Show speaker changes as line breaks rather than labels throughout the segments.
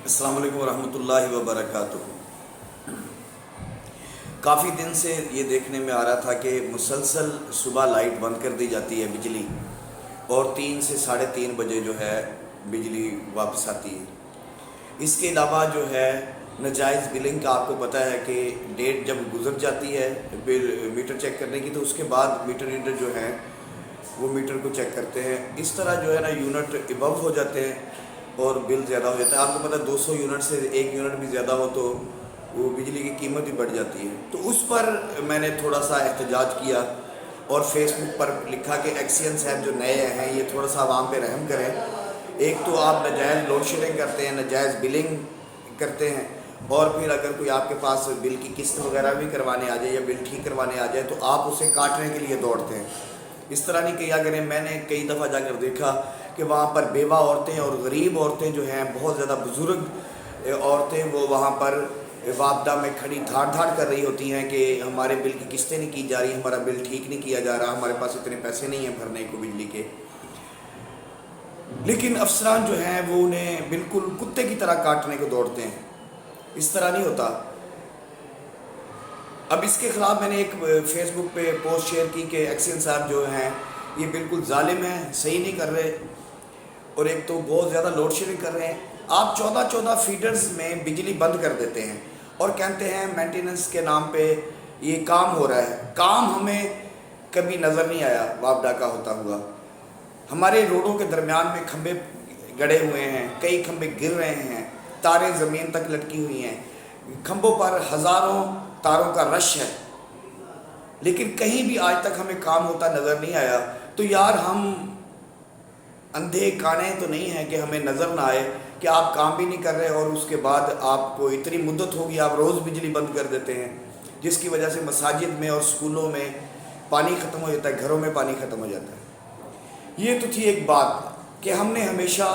السلام علیکم ورحمۃ اللہ وبرکاتہ۔ کافی دن سے یہ دیکھنے میں آ رہا تھا کہ مسلسل صبح لائٹ بند کر دی جاتی ہے بجلی، اور 3 سے 3:30 بجے جو ہے بجلی واپس آتی ہے۔ اس کے علاوہ جو ہے ناجائز بلنگ کا آپ کو پتہ ہے کہ ڈیٹ جب گزر جاتی ہے بل میٹر چیک کرنے کی، تو اس کے بعد میٹر ریڈر جو ہیں وہ میٹر کو چیک کرتے ہیں۔ اس طرح جو ہے نا یونٹ ابو ہو جاتے ہیں اور بل زیادہ ہو جاتا ہے۔ آپ کو پتہ ہے 200 یونٹ سے 1 یونٹ بھی زیادہ ہو تو وہ بجلی کی قیمت بھی بڑھ جاتی ہے۔ تو اس پر میں نے تھوڑا سا احتجاج کیا اور فیس بک پر لکھا کہ ایکسین صاحب جو نئے ہیں یہ تھوڑا سا عوام پہ رحم کریں۔ ایک تو آپ ناجائز لوڈ شیڈنگ کرتے ہیں، ناجائز بلنگ کرتے ہیں، اور پھر اگر کوئی آپ کے پاس بل کی قسط وغیرہ بھی کروانے آ جائے یا بل ٹھیک کروانے آ جائے تو آپ اسے کاٹنے کے لیے دوڑتے ہیں۔ اس طرح نہیں کیا کریں۔ میں نے کئی دفعہ جا کر دیکھا کہ وہاں پر بیوہ عورتیں اور غریب عورتیں جو ہیں، بہت زیادہ بزرگ عورتیں، وہ وہاں پر وابڈہ میں کھڑی دھاڑ دھاڑ کر رہی ہوتی ہیں کہ ہمارے بل کی قسطیں نہیں کی جا رہی، ہمارا بل ٹھیک نہیں کیا جا رہا، ہمارے پاس اتنے پیسے نہیں ہیں بھرنے کو بجلی کے۔ لیکن افسران جو ہیں وہ انہیں بالکل کتے کی طرح کاٹنے کو دوڑتے ہیں۔ اس طرح نہیں ہوتا۔ اب اس کے خلاف میں نے ایک فیس بک پہ پوسٹ شیئر کی کہ ایکسین صاحب جو ہیں یہ بالکل ظالم ہیں، صحیح نہیں کر رہے، اور ایک تو بہت زیادہ لوڈ شیڈنگ کر رہے ہیں۔ آپ 14 فیڈرز میں بجلی بند کر دیتے ہیں اور کہتے ہیں مینٹیننس کے نام پہ یہ کام ہو رہا ہے۔ کام ہمیں کبھی نظر نہیں آیا وابڈا کا ہوتا ہوا۔ ہمارے روڈوں کے درمیان میں کھمبے گڑے ہوئے ہیں، کئی کھمبے گر رہے ہیں، تاریں زمین تک لٹکی ہوئی ہیں، کھمبوں پر ہزاروں تاروں کا رش ہے، لیکن کہیں بھی آج تک ہمیں کام ہوتا نظر نہیں آیا۔ تو یار ہم اندھے کانے تو نہیں ہیں کہ ہمیں نظر نہ آئے کہ آپ کام بھی نہیں کر رہے، اور اس کے بعد آپ کو اتنی مدت ہوگی آپ روز بجلی بند کر دیتے ہیں، جس کی وجہ سے مساجد میں اور سکولوں میں پانی ختم ہو جاتا ہے، گھروں میں پانی ختم ہو جاتا ہے۔ یہ تو تھی ایک بات کہ ہم نے ہمیشہ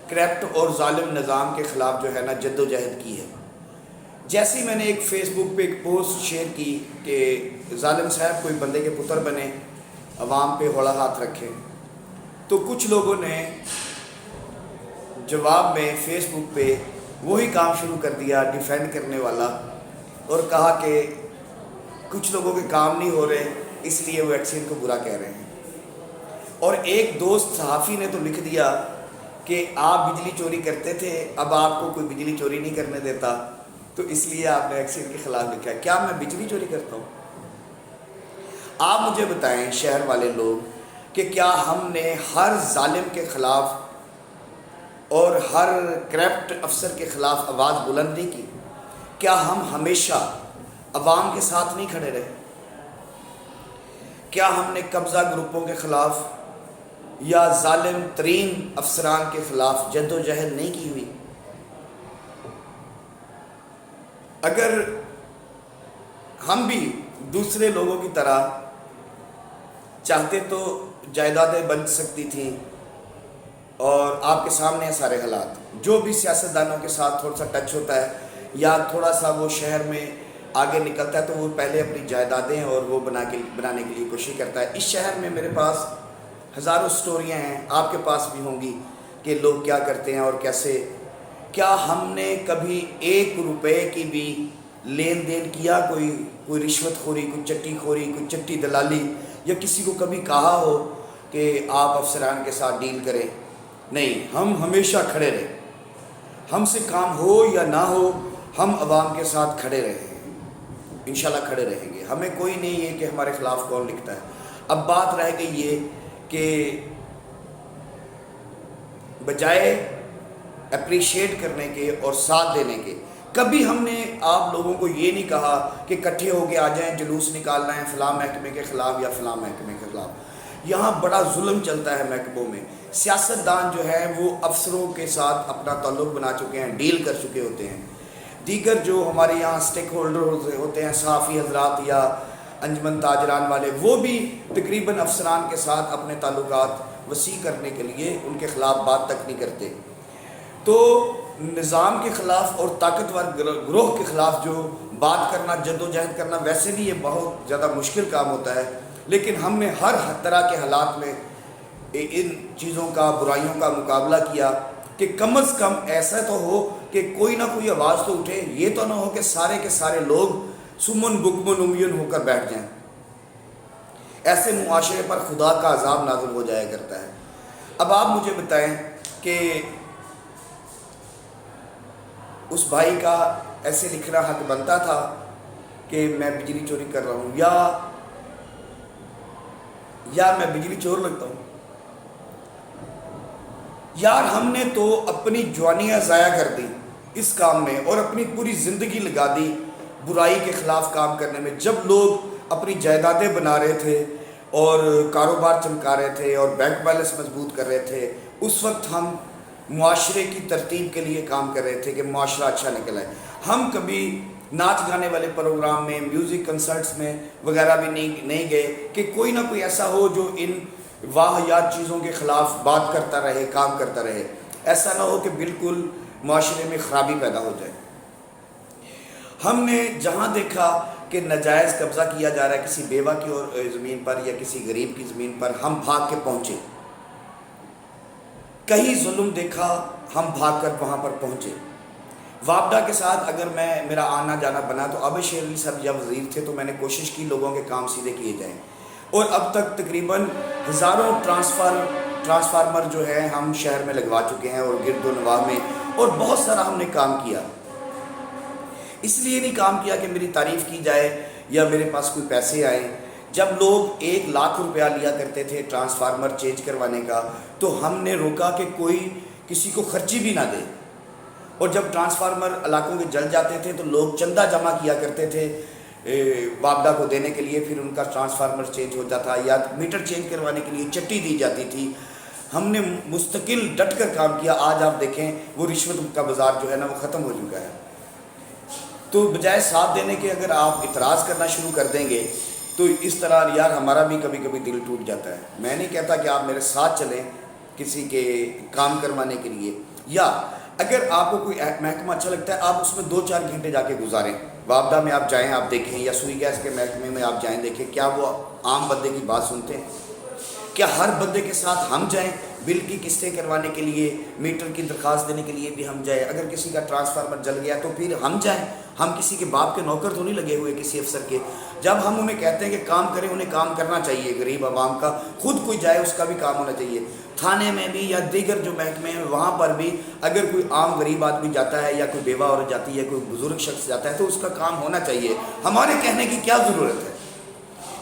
کرپٹ اور ظالم نظام کے خلاف جو ہے نا جد و جہد کی ہے۔ جیسے ہی میں نے ایک فیس بک پہ ایک پوسٹ شیئر کی کہ ظالم صاحب کوئی بندے کے پتر بنے، عوام پہ ہولا ہاتھ رکھے، تو کچھ لوگوں نے جواب میں فیس بک پہ وہی کام شروع کر دیا ڈیفینڈ کرنے والا، اور کہا کہ کچھ لوگوں کے کام نہیں ہو رہے اس لیے وہ ایکسین کو برا کہہ رہے ہیں۔ اور ایک دوست صحافی نے تو لکھ دیا کہ آپ بجلی چوری کرتے تھے، اب آپ کو کوئی بجلی چوری نہیں کرنے دیتا، تو اس لیے آپ نے ایکسین کے خلاف لکھا ہے۔ کیا میں بجلی چوری کرتا ہوں؟ آپ مجھے بتائیں شہر والے لوگ کہ کیا ہم نے ہر ظالم کے خلاف اور ہر کرپٹ افسر کے خلاف آواز بلند نہیں کی؟ کیا ہم ہمیشہ عوام کے ساتھ نہیں کھڑے رہے؟ کیا ہم نے قبضہ گروپوں کے خلاف یا ظالم ترین افسران کے خلاف جد و جہد نہیں کی ہوئی؟ اگر ہم بھی دوسرے لوگوں کی طرح چاہتے تو جائیدادیں بن سکتی تھیں، اور آپ کے سامنے ہیں سارے حالات۔ جو بھی سیاستدانوں کے ساتھ تھوڑا سا ٹچ ہوتا ہے یا تھوڑا سا وہ شہر میں آگے نکلتا ہے تو وہ پہلے اپنی جائیدادیں اور وہ بنانے کے لیے کوشش کرتا ہے۔ اس شہر میں میرے پاس ہزاروں سٹوریاں ہیں، آپ کے پاس بھی ہوں گی کہ لوگ کیا کرتے ہیں اور کیسے۔ کیا ہم نے کبھی 1 روپے کی بھی لین دین کیا؟ کوئی رشوت خوری، کوئی چٹی خوری، کوئی چٹی دلالی، یا کسی کو کبھی کہا ہو کہ آپ افسران کے ساتھ ڈیل کریں؟ نہیں، ہم ہمیشہ کھڑے رہے۔ ہم سے کام ہو یا نہ ہو، ہم عوام کے ساتھ کھڑے رہے ہیں، انشاءاللہ کھڑے رہیں گے۔ ہمیں کوئی نہیں ہے کہ ہمارے خلاف کون لکھتا ہے۔ اب بات رہ گئی یہ کہ بجائے اپریشیٹ کرنے کے اور ساتھ دینے کے، کبھی ہم نے آپ لوگوں کو یہ نہیں کہا کہ اکٹھے ہو کے آ جائیں، جلوس نکالنا ہے فلاں محکمے کے خلاف یا فلاں محکمے کے خلاف۔ یہاں بڑا ظلم چلتا ہے محکموں میں۔ سیاستدان جو ہیں وہ افسروں کے ساتھ اپنا تعلق بنا چکے ہیں، ڈیل کر چکے ہوتے ہیں۔ دیگر جو ہمارے یہاں سٹیک ہولڈر ہوتے ہیں، صحافی حضرات یا انجمن تاجران والے، وہ بھی تقریباً افسران کے ساتھ اپنے تعلقات وسیع کرنے کے لیے ان کے خلاف بات تک نہیں کرتے۔ تو نظام کے خلاف اور طاقتور گروہ کے خلاف جو بات کرنا، جد و جہد کرنا، ویسے بھی یہ بہت زیادہ مشکل کام ہوتا ہے، لیکن ہم نے ہر طرح کے حالات میں ان چیزوں کا، برائیوں کا مقابلہ کیا کہ کہ کم از کم ایسا تو ہو کہ کوئی نہ کوئی آواز تو اٹھے، یہ تو نہ ہو کہ سارے کے سارے لوگ سمن بکمن امیون ہو کر بیٹھ جائیں۔ ایسے معاشرے پر خدا کا عذاب نازل ہو جایا کرتا ہے۔ اب آپ مجھے بتائیں کہ اس بھائی کا ایسے لکھنا حق بنتا تھا کہ میں بجلی چوری کر رہا ہوں، یا میں بجلی چور لگتا ہوں؟ یار ہم نے تو اپنی جوانیاں ضائع کر دی اس کام میں، اور اپنی پوری زندگی لگا دی برائی کے خلاف کام کرنے میں۔ جب لوگ اپنی جائیدادیں بنا رہے تھے اور کاروبار چمکا رہے تھے اور بینک بیلنس مضبوط کر رہے تھے، اس وقت ہم معاشرے کی ترتیب کے لیے کام کر رہے تھے کہ معاشرہ اچھا نکل آئے۔ ہم کبھی ناچ گانے والے پروگرام میں، میوزک کنسرٹس میں وغیرہ بھی نہیں گئے کہ کوئی نہ کوئی ایسا ہو جو ان واہیات چیزوں کے خلاف بات کرتا رہے، کام کرتا رہے۔ ایسا نہ ہو کہ بالکل معاشرے میں خرابی پیدا ہو جائے۔ ہم نے جہاں دیکھا کہ ناجائز قبضہ کیا جا رہا ہے کسی بیوہ کی اور زمین پر یا کسی غریب کی زمین پر، ہم بھاگ کے پہنچے۔ کہیں ظلم دیکھا، ہم بھاگ کر وہاں پر پہنچے۔ وابڈا کے ساتھ اگر میرا آنا جانا بنا تو عابد شیر علی صاحب جب وزیر تھے تو میں نے کوشش کی لوگوں کے کام سیدھے کیے جائیں، اور اب تک تقریباً ہزاروں ٹرانسفارمر جو ہے ہم شہر میں لگوا چکے ہیں اور گرد و نواح میں، اور بہت سارا ہم نے کام کیا۔ اس لیے نہیں کام کیا کہ میری تعریف کی جائے یا میرے پاس کوئی پیسے آئیں۔ جب لوگ 1,00,000 روپیہ لیا کرتے تھے ٹرانسفارمر چینج کروانے کا، تو ہم نے روکا کہ کوئی کسی کو خرچی بھی نہ دے، اور جب ٹرانسفارمر علاقوں کے جل جاتے تھے تو لوگ چندہ جمع کیا کرتے تھے وابڈا کو دینے کے لیے، پھر ان کا ٹرانسفارمر چینج ہوتا تھا یا میٹر چینج کروانے کے لیے چٹی دی جاتی تھی۔ ہم نے مستقل ڈٹ کر کام کیا۔ آج آپ دیکھیں وہ رشوت کا بازار جو ہے نا وہ ختم ہو چکا ہے۔ تو بجائے ساتھ دینے کے اگر آپ اعتراض کرنا شروع کر دیں گے تو اس طرح یار ہمارا بھی کبھی کبھی دل ٹوٹ جاتا ہے۔ میں نہیں کہتا کہ آپ میرے ساتھ چلیں کسی کے کام کروانے کے لیے، یا اگر آپ کو کوئی محکمہ اچھا لگتا ہے آپ اس میں 2-4 گھنٹے جا کے گزاریں۔ وابڈا میں آپ جائیں، آپ دیکھیں، یا سوئی گیس کے محکمے میں آپ جائیں، دیکھیں کیا وہ عام بندے کی بات سنتے ہیں؟ کیا ہر بندے کے ساتھ ہم جائیں بل کی قسطیں کروانے کے لیے، میٹر کی درخواست دینے کے لیے بھی ہم جائیں؟ اگر کسی کا ٹرانسفارمر جل گیا تو پھر ہم جائیں؟ ہم کسی کے باپ کے نوکر تو نہیں لگے ہوئے کسی افسر کے۔ جب ہم انہیں کہتے ہیں کہ کام کریں، انہیں کام کرنا چاہیے، غریب عوام کا خود کوئی جائے اس کا بھی کام ہونا چاہیے۔ تھانے میں بھی یا دیگر جو محکمے ہیں وہاں پر بھی اگر کوئی عام غریب آدمی جاتا ہے یا کوئی بیوہ عورت جاتی ہے، کوئی بزرگ شخص جاتا ہے تو اس کا کام ہونا چاہیے۔ ہمارے کہنے کی کیا ضرورت ہے؟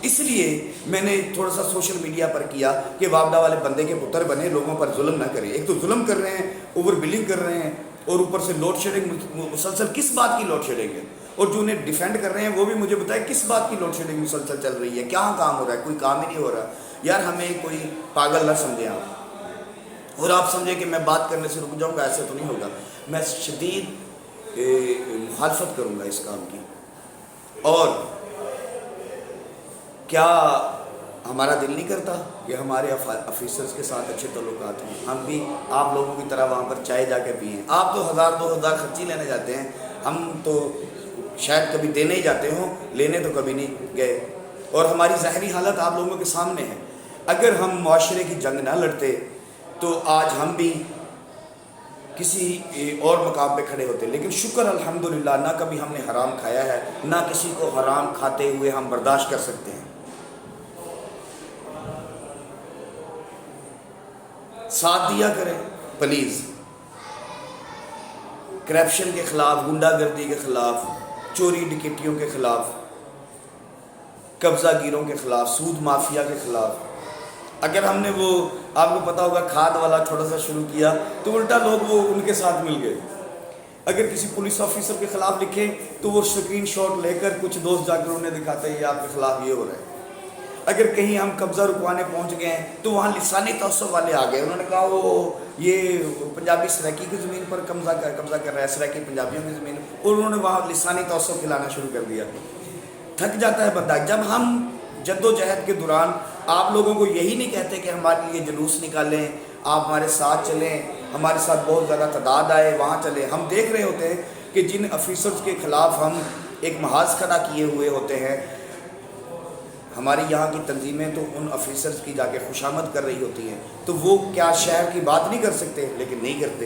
اس لیے میں نے تھوڑا سا سوشل میڈیا پر کیا کہ وابڈا والے بندے کے پتر بنے، لوگوں پر ظلم نہ کریں۔ ایک تو ظلم کر رہے ہیں، اوور بلنگ کر رہے ہیں، اور اوپر سے لوڈ شیڈنگ مسلسل۔ کس بات کی لوڈ شیڈنگ ہے؟ اور جو انہیں ڈیفینڈ کر رہے ہیں وہ بھی مجھے بتائے کس بات کی لوڈ شیڈنگ مسلسل چل رہی ہے؟ کہاں کام ہو رہا ہے؟ کوئی کام ہی نہیں ہو رہا۔ یار ہمیں کوئی پاگل نہ سمجھیں آپ، اور آپ سمجھیں کہ میں بات کرنے سے رک جاؤں گا، ایسے تو نہیں ہوگا۔ میں شدید مخالفت کروں گا اس کام کی۔ اور کیا ہمارا دل نہیں کرتا کہ ہمارے آفیسرز کے ساتھ اچھے تعلقات ہوں؟ ہم بھی آپ لوگوں کی طرح وہاں پر چائے جا کے پئیں۔ آپ تو 1,000-2,000 خرچی لینے جاتے ہیں، ہم تو شاید کبھی دینے ہی جاتے ہوں، لینے تو کبھی نہیں گئے، اور ہماری ظاہری حالت آپ لوگوں کے سامنے ہے۔ اگر ہم معاشرے کی جنگ نہ لڑتے تو آج ہم بھی کسی اور مقام پہ کھڑے ہوتے۔ لیکن شکر الحمدللہ نہ کبھی ہم نے حرام کھایا ہے، نہ کسی کو حرام کھاتے ہوئے ہم برداشت کر سکتے ہیں۔ ساتھ دیا کریں پلیز، کرپشن کے خلاف، گنڈا گردی کے خلاف، چوری ڈکیٹیوں کے خلاف، قبضہ گیروں کے خلاف، سود مافیا کے خلاف۔ اگر ہم نے وہ آپ کو پتا ہوگا کھاد والا تھوڑا سا شروع کیا تو الٹا لوگ وہ ان کے ساتھ مل گئے۔ اگر کسی پولیس آفیسر کے خلاف لکھیں تو وہ اسکرین شاٹ لے کر کچھ دوست جا کر انہیں دکھاتے ہیں یہ آپ کے خلاف یہ ہو رہا ہے۔ اگر کہیں ہم قبضہ رکوانے پہنچ گئے ہیں تو وہاں لسانی تعصب والے آ گئے، انہوں نے کہا وہ یہ پنجابی سرائکی کی زمین پر قبضہ کر رہا ہے، سرائکی پنجابیوں کی زمین، اور انہوں نے وہاں لسانی تعصب کھلانا شروع کر دیا۔ تھک جاتا ہے بندہ۔ جب ہم جد و جہد کے دوران آپ لوگوں کو یہی نہیں کہتے کہ ہمارے لیے جلوس نکالیں، آپ ہمارے ساتھ چلیں، ہمارے ساتھ بہت زیادہ تعداد آئے، وہاں چلیں، ہم دیکھ رہے ہوتے ہیں کہ جن آفیسرز کے خلاف ہم ایک محاذ کھڑا کیے ہوئے ہوتے ہیں، ہماری یہاں کی تنظیمیں تو ان آفیسرز کی جا کے خوشامد کر رہی ہوتی ہیں، تو وہ کیا شہر کی بات نہیں کر سکتے؟ لیکن نہیں کرتے۔